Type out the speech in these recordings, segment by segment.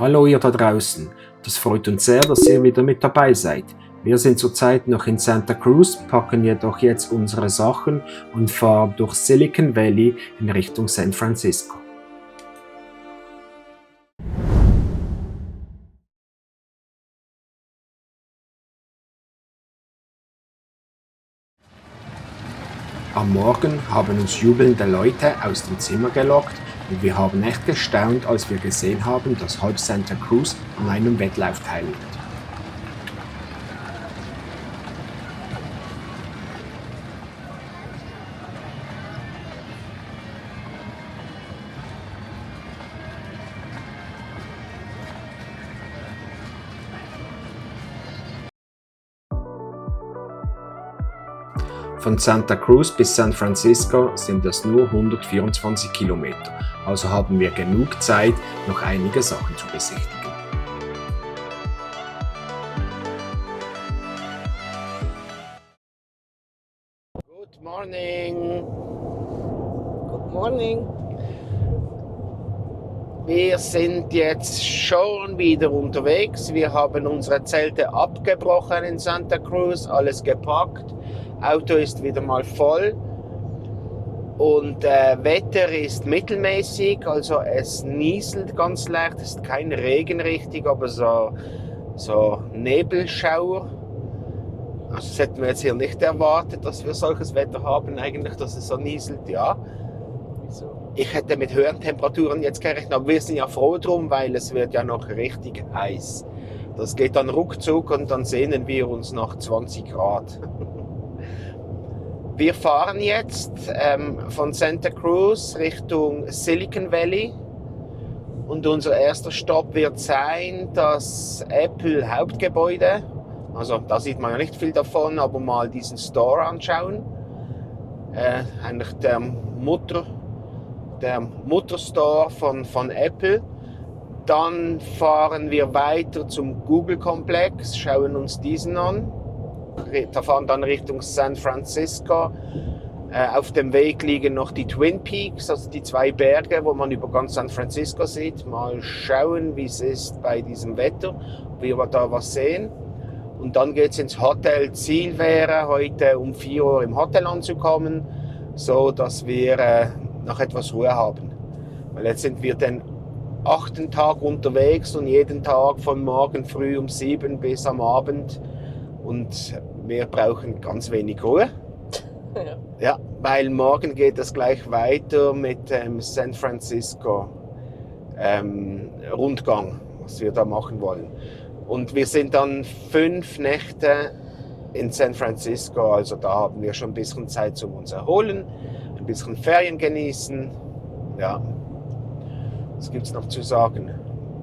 Hallo ihr da draußen, das freut uns sehr, dass ihr wieder mit dabei seid. Wir sind zurzeit noch in Santa Cruz, packen jedoch jetzt unsere Sachen und fahren durch Silicon Valley in Richtung San Francisco. Am Morgen haben uns jubelnde Leute aus dem Zimmer gelockt und wir haben echt gestaunt, als wir gesehen haben, dass halb Santa Cruz an einem Wettlauf teilnimmt. Von Santa Cruz bis San Francisco sind es nur 124 Kilometer, also haben wir genug Zeit, noch einige Sachen zu besichtigen. Good morning. Good morning. Wir sind jetzt schon wieder unterwegs. Wir haben unsere Zelte abgebrochen in Santa Cruz, alles gepackt. Auto ist wieder mal voll und Wetter ist mittelmäßig, also es nieselt ganz leicht, es ist kein Regen richtig, aber so Nebelschauer. Also das hätten wir jetzt hier nicht erwartet, dass wir solches Wetter haben, eigentlich, dass es so nieselt, ja. Ich hätte mit höheren Temperaturen jetzt gerechnet, aber wir sind ja froh drum, weil es wird ja noch richtig heiß. Das geht dann ruckzuck und dann sehnen wir uns nach 20 Grad. Wir fahren jetzt von Santa Cruz Richtung Silicon Valley und unser erster Stopp wird sein das Apple Hauptgebäude. Also da sieht man ja nicht viel davon, aber mal diesen Store anschauen. Eigentlich der Mutterstore von Apple. Dann fahren wir weiter zum Google-Komplex, schauen uns diesen an. Da fahren dann Richtung San Francisco. Auf dem Weg liegen noch die Twin Peaks, also die zwei Berge, wo man über ganz San Francisco sieht. Mal schauen, wie es ist bei diesem Wetter, ob wir da was sehen. Und dann geht es ins Hotel. Ziel wäre, heute um 4 Uhr im Hotel anzukommen, so dass wir noch etwas Ruhe haben. Weil jetzt sind wir den 8. Tag unterwegs und jeden Tag von morgen früh um 7 bis am Abend. Und wir brauchen ganz wenig Ruhe. Ja, weil morgen geht es gleich weiter mit dem San Francisco Rundgang, was wir da machen wollen. Und wir sind dann 5 Nächte in San Francisco, also da haben wir schon ein bisschen Zeit zum uns erholen, ein bisschen Ferien genießen. Ja, was gibt es noch zu sagen?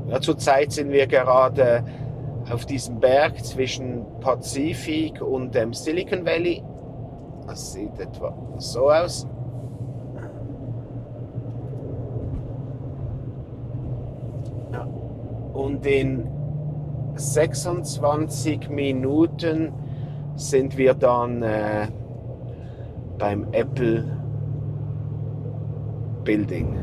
Ja, zurzeit sind wir gerade auf diesem Berg zwischen Pazifik und dem Silicon Valley. Das sieht etwa so aus. Ja. Und in 26 Minuten sind wir dann beim Apple Building.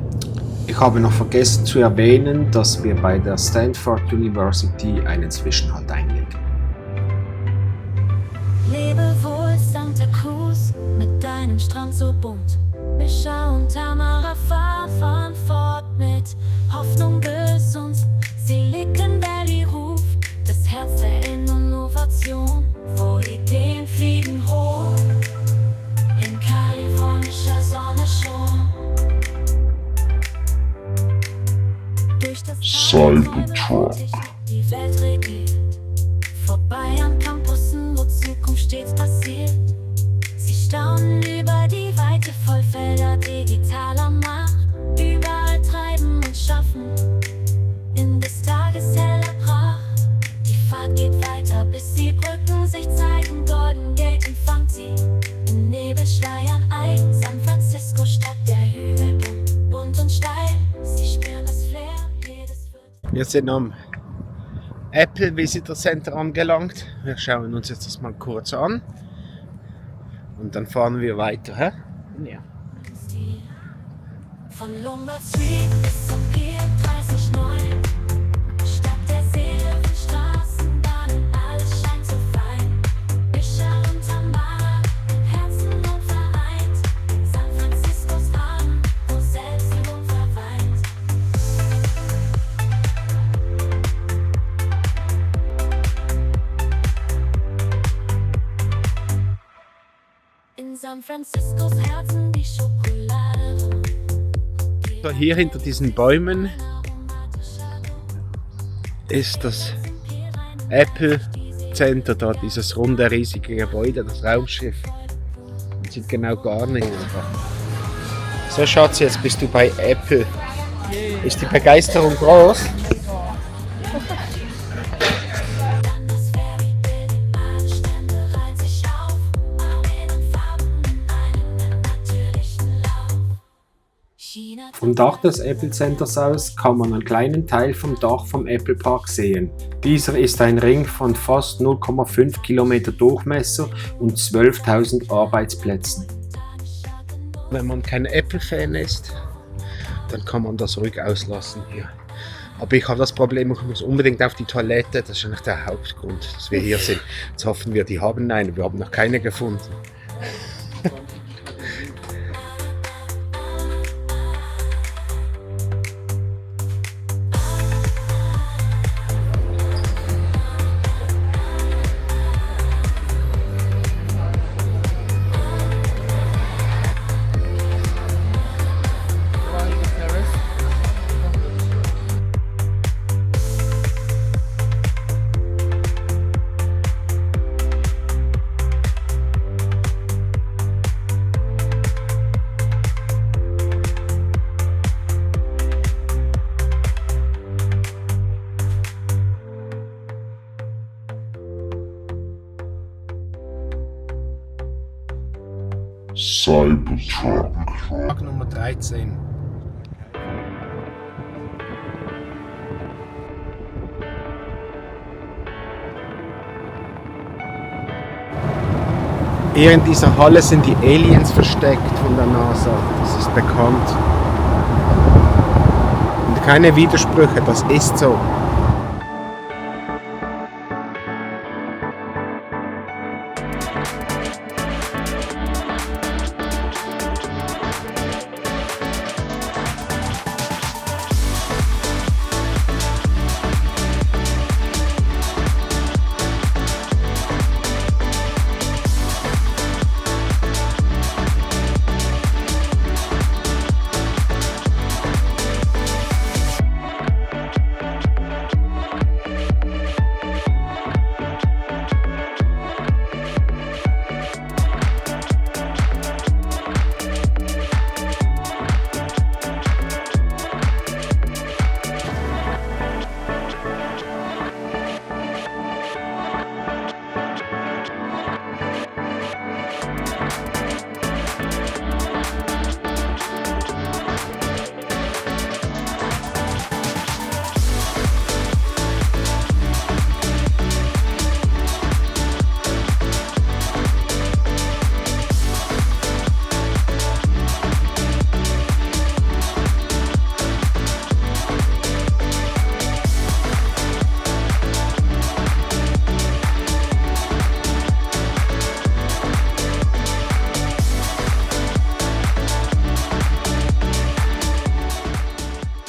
Ich habe noch vergessen zu erwähnen, dass wir bei der Stanford University einen Zwischenhalt einlegen. Lebe wohl Santa Cruz mit deinem Strand so bunt. Mischa und Tamara fahren fort mit Hoffnung gesund. Silicon Valley ruft das Herz der Innovation, wo Ideen fliegen hoch in kalifornischer Sonne schon. Durch das Cybertruck. Die Welt regiert. Vorbei an Campussen, wo Zukunft stets passiert. Sie staunen über die Weite voll Felder digitaler Macht. Überall treiben und schaffen in des Tages heller Pracht. Die Fahrt geht weiter, bis die Brücken sich zeigen. Golden Gate empfangt sie in Nebelschleiern ein. San Francisco, Stadt der Hügel, bunt und steil. Sie spüren das Flair, jedes wird. Wir sind am Apple Visitor Center angelangt. Wir schauen uns jetzt das mal kurz an und dann fahren wir weiter. Hä? Ja. Von Lombard Street bis zum Pier 39 San Franciscos Herzen die Schokolade. So, hier hinter diesen Bäumen ist das Apple Center, da dieses runde, riesige Gebäude, das Raumschiff. Man sieht genau gar nichts. So, Schatz, jetzt bist du bei Apple. Ist die Begeisterung groß? Vom Dach des Apple Centers aus kann man einen kleinen Teil vom Dach vom Apple Park sehen. Dieser ist ein Ring von fast 0,5 Kilometer Durchmesser und 12.000 Arbeitsplätzen. Wenn man kein Apple-Fan ist, dann kann man das ruhig auslassen hier. Aber ich habe das Problem, ich muss unbedingt auf die Toilette. Das ist eigentlich der Hauptgrund, dass wir hier sind. Jetzt hoffen wir, die haben eine. Wir haben noch keine gefunden. Cybertruck. Tag Nummer 13. Hier in dieser Halle sind die Aliens versteckt von der NASA. Das ist bekannt. Und keine Widersprüche, das ist so.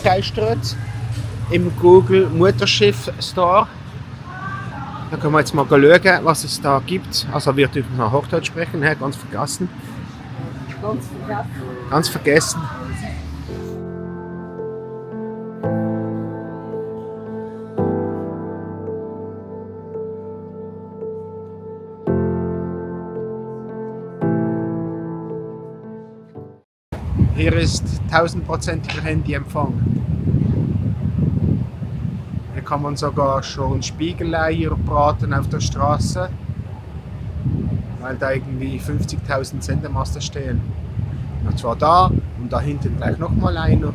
Begeistert im Google Mutterschiff Store. Da können wir jetzt mal schauen, was es da gibt. Also wir dürfen noch Hochdeutsch sprechen, ganz vergessen. Ganz vergessen. Hier ist 1000%iger Handyempfang. Hier kann man sogar schon Spiegeleier braten auf der Straße, weil da irgendwie 50.000 Sendemaster stehen. Und zwar da und da hinten gleich nochmal einer.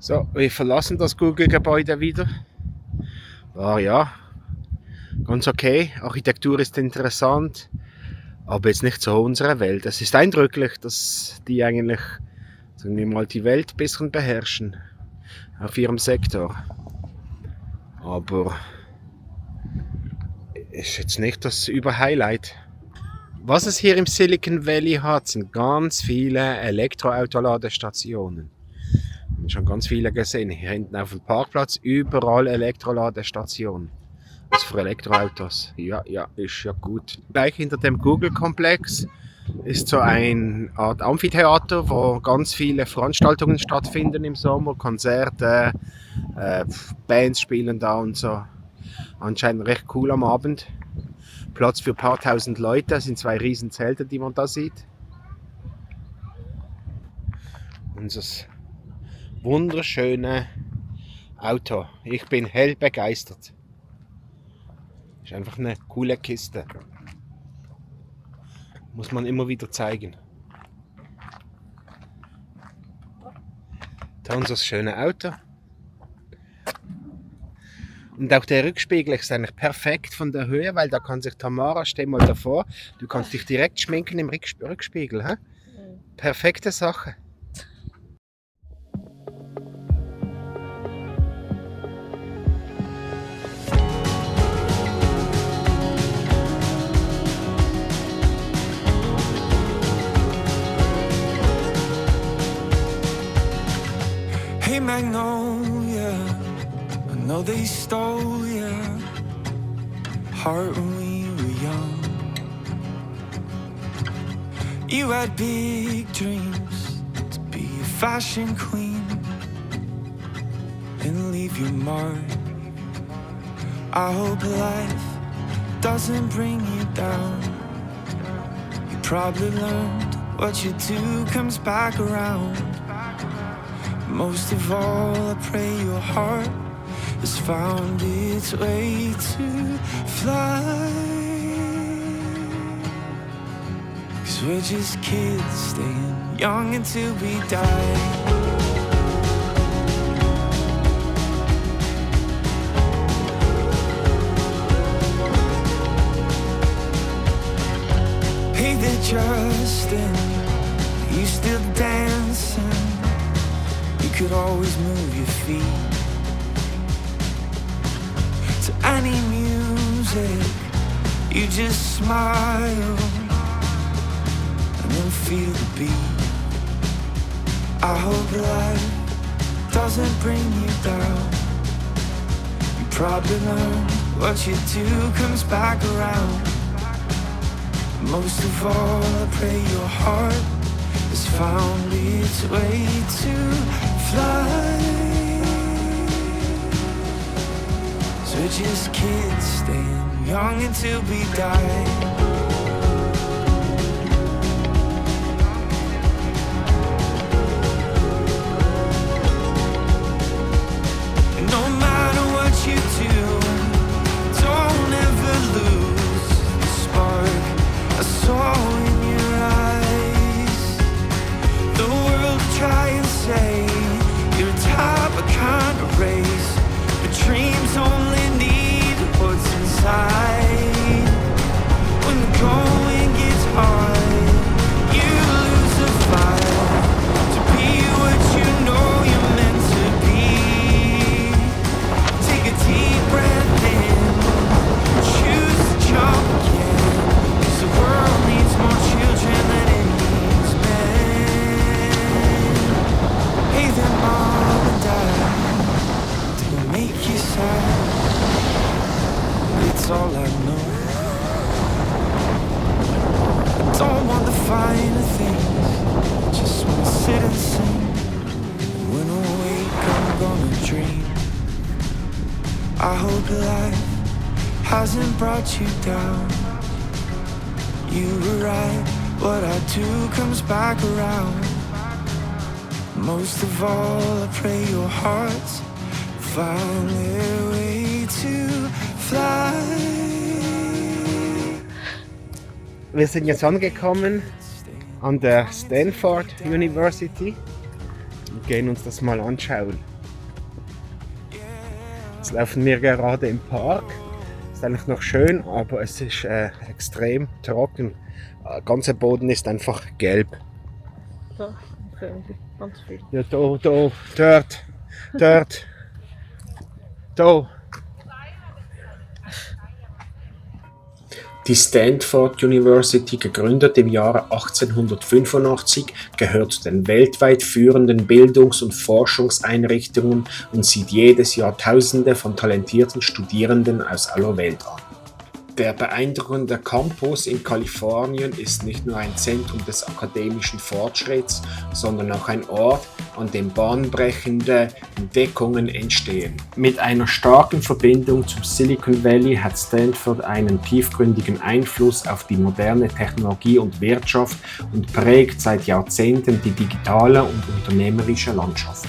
So, wir verlassen das Google-Gebäude wieder. War ja ganz okay. Architektur ist interessant. Aber jetzt nicht so unsere Welt. Es ist eindrücklich, dass die eigentlich, sagen wir mal, die Welt ein bisschen beherrschen auf ihrem Sektor. Aber ist jetzt nicht das Überhighlight. Was es hier im Silicon Valley hat, sind ganz viele Elektroautoladestationen. Ich habe schon ganz viele gesehen. Hier hinten auf dem Parkplatz überall Elektroladestationen. Das für Elektroautos. Ja, ist ja gut. Gleich hinter dem Google-Komplex ist so eine Art Amphitheater, wo ganz viele Veranstaltungen stattfinden im Sommer, Konzerte, Bands spielen da und so. Anscheinend recht cool am Abend. Platz für ein paar tausend Leute, das sind 2 riesen Zelte, die man da sieht. Unser wunderschöne Auto. Ich bin hell begeistert. Ist einfach eine coole Kiste. Muss man immer wieder zeigen. Da unser schönes Auto. Und auch der Rückspiegel ist eigentlich perfekt von der Höhe, weil da kann sich Tamara, steh mal davor, du kannst dich direkt schminken im Rückspiegel. He? Perfekte Sache. Hey Magnolia, I know they stole your heart when we were young. You had big dreams to be a fashion queen and leave your mark. I hope life doesn't bring you down. You probably learned what you do comes back around. Most of all, I pray your heart has found its way to fly. 'Cause we're just kids staying young until we die. Hey there, Justin, you still dancing? You could always move your feet to any music. You just smile and then feel the beat. I hope life doesn't bring you down. You probably learn what you do comes back around. Most of all, I pray your heart has found its way to fly. So we're just kids staying young until we die. And no matter what you do, don't ever lose the spark I saw in your eyes. The world try and say you're a type I can't erase, but dreams only need what's inside. When the going gets hard, you lose the fight to be what you know you're meant to be. Take a deep breath in, choose to jump again, 'cause the world needs more children than it needs men. Hey there, mom and dad, did it make you sad? It's all I know. I don't want the finer things, just wanna sit and sing. And when I wake, I'm gonna dream. I hope life hasn't brought you down. You were right, what I do comes back around. Most of all, I pray your hearts find their way to fly. Wir sind jetzt angekommen an der Stanford University und gehen uns das mal anschauen. Jetzt laufen wir gerade im Park. Ist eigentlich noch schön, aber es ist extrem trocken. Der ganze Boden ist einfach gelb. Da, ganz viel. Ja, da, dort. Da. Die Stanford University, gegründet im Jahre 1885, gehört zu den weltweit führenden Bildungs- und Forschungseinrichtungen und zieht jedes Jahr Tausende von talentierten Studierenden aus aller Welt an. Der beeindruckende Campus in Kalifornien ist nicht nur ein Zentrum des akademischen Fortschritts, sondern auch ein Ort, an dem bahnbrechende Entdeckungen entstehen. Mit einer starken Verbindung zum Silicon Valley hat Stanford einen tiefgründigen Einfluss auf die moderne Technologie und Wirtschaft und prägt seit Jahrzehnten die digitale und unternehmerische Landschaft.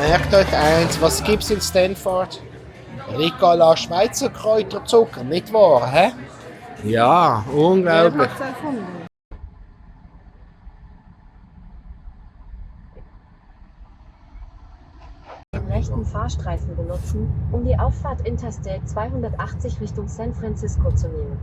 Merkt euch eins, was gibt's in Stanford? Ricola Schweizer Kräuterzucker, nicht wahr, hä? Ja, unglaublich. Wer hat's erfunden? Den rechten Fahrstreifen benutzen, um die Auffahrt Interstate 280 Richtung San Francisco zu nehmen.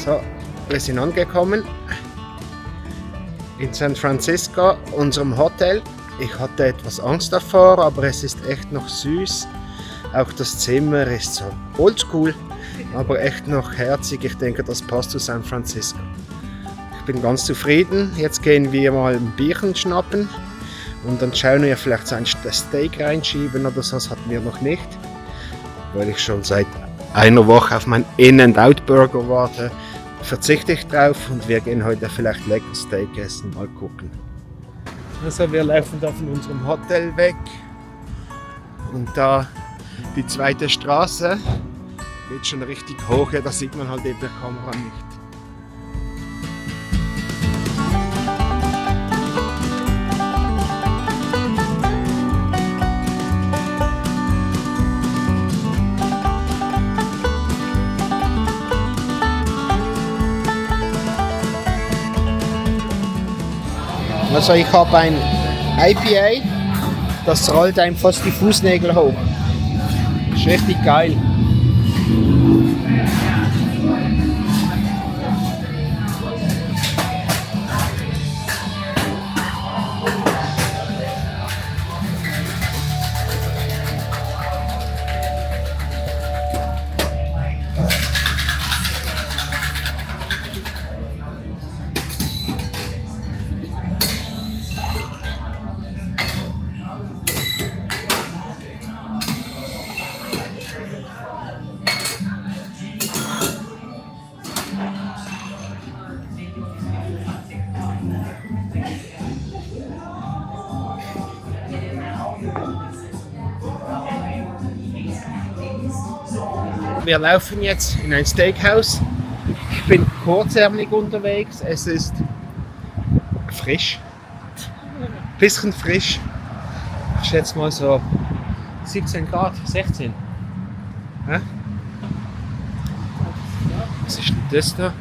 So, wir sind angekommen in San Francisco, unserem Hotel. Ich hatte etwas Angst davor, aber es ist echt noch süß. Auch das Zimmer ist so oldschool, aber echt noch herzig. Ich denke, das passt zu San Francisco. Ich bin ganz zufrieden. Jetzt gehen wir mal ein Bierchen schnappen und dann schauen wir vielleicht so ein Steak reinschieben oder so. Das hatten wir noch nicht, weil ich schon seit einer Woche auf meinen In-and-Out-Burger warte, verzichte ich drauf und wir gehen heute vielleicht lecker Steak essen. Mal gucken. Also wir laufen da von unserem Hotel weg und da die zweite Straße geht schon richtig hoch. Ja, das sieht man halt in der Kamera nicht. Also ich habe ein IPA, das rollt einem fast die Fußnägel hoch. Ist richtig geil. Wir laufen jetzt in ein Steakhouse. Ich bin kurzärmlich unterwegs. Es ist frisch. Bisschen frisch. Ich schätze mal so 17 Grad, 16. Hä? Was ist denn das da?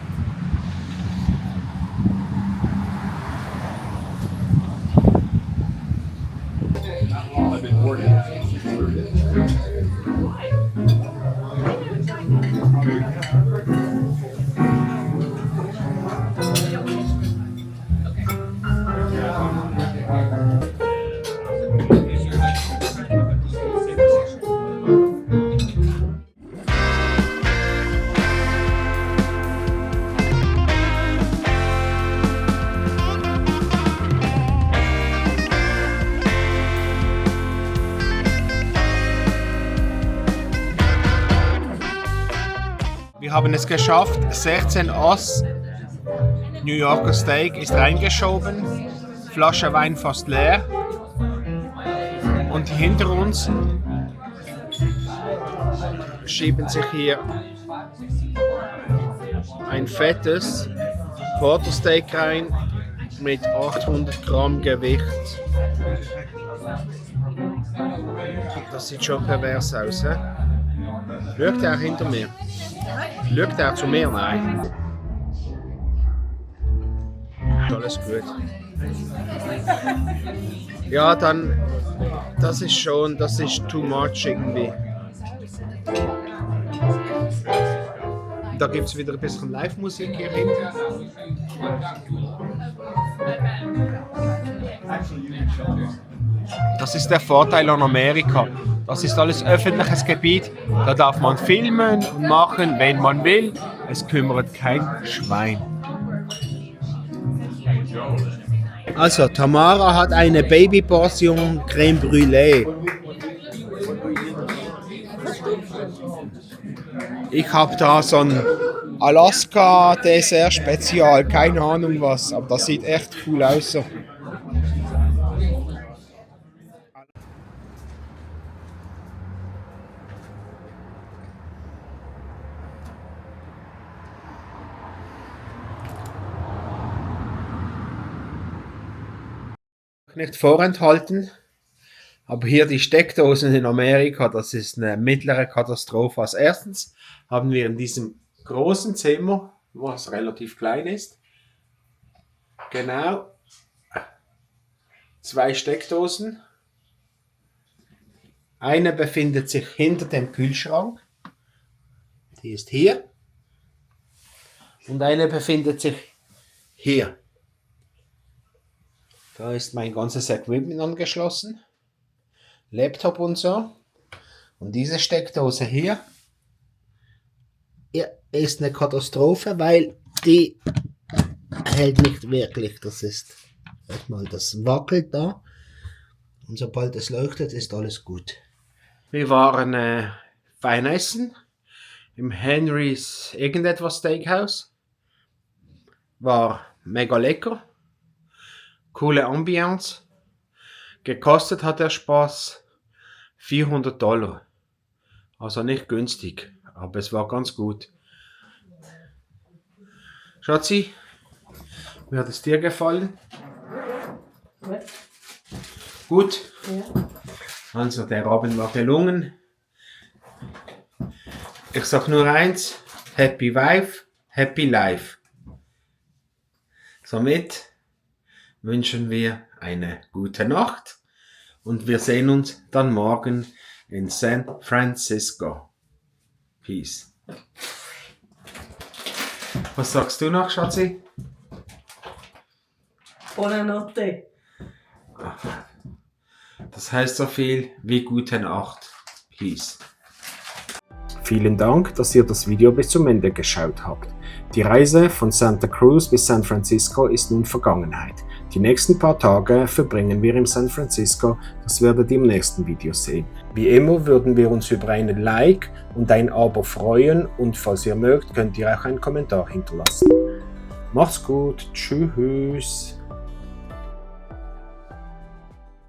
Wir haben es geschafft, 16 Oz New Yorker Steak ist reingeschoben, Flasche Wein fast leer und hinter uns schieben sich hier ein fettes Quarter Steak rein mit 800 Gramm Gewicht. Das sieht schon pervers aus, he? Schaut er hinter mir? Schaut er zu mir? Nein. Alles gut. Ja, dann, das ist too much irgendwie. Da gibt es wieder ein bisschen Live-Musik hier hinten. Das ist der Vorteil an Amerika. Das ist alles öffentliches Gebiet. Da darf man filmen und machen, wenn man will. Es kümmert kein Schwein. Also, Tamara hat eine Baby-Portion Crème Brûlée. Ich habe da so ein Alaska-Dessert-Spezial, keine Ahnung was, aber das sieht echt cool aus. So. Nicht vorenthalten, aber hier die Steckdosen in Amerika, das ist eine mittlere Katastrophe. Als erstens haben wir in diesem großen Zimmer, was relativ klein ist, genau 2 Steckdosen. Eine befindet sich hinter dem Kühlschrank, die ist hier, und eine befindet sich hier. Da ist mein ganzes Equipment angeschlossen, Laptop und so. Und diese Steckdose hier ist eine Katastrophe, weil die hält nicht wirklich. Das ist erstmal, das wackelt da. Und sobald es leuchtet, ist alles gut. Wir waren fein essen. im Henry's irgendetwas Steakhouse. War mega lecker. Coole Ambiance. Gekostet hat der Spaß $400. Also nicht günstig, aber es war ganz gut. Schatzi, wie hat es dir gefallen? Gut? Ja. Also der Abend war gelungen. Ich sag nur eins, Happy Wife, Happy Life. Somit wünschen wir eine gute Nacht und wir sehen uns dann morgen in San Francisco. Peace. Was sagst du noch, Schatzi? Buona notte. Das heißt so viel wie gute Nacht. Peace. Vielen Dank, dass ihr das Video bis zum Ende geschaut habt. Die Reise von Santa Cruz bis San Francisco ist nun Vergangenheit. Die nächsten paar Tage verbringen wir in San Francisco, das werdet ihr im nächsten Video sehen. Wie immer würden wir uns über einen Like und ein Abo freuen und falls ihr mögt, könnt ihr auch einen Kommentar hinterlassen. Macht's gut, tschüss!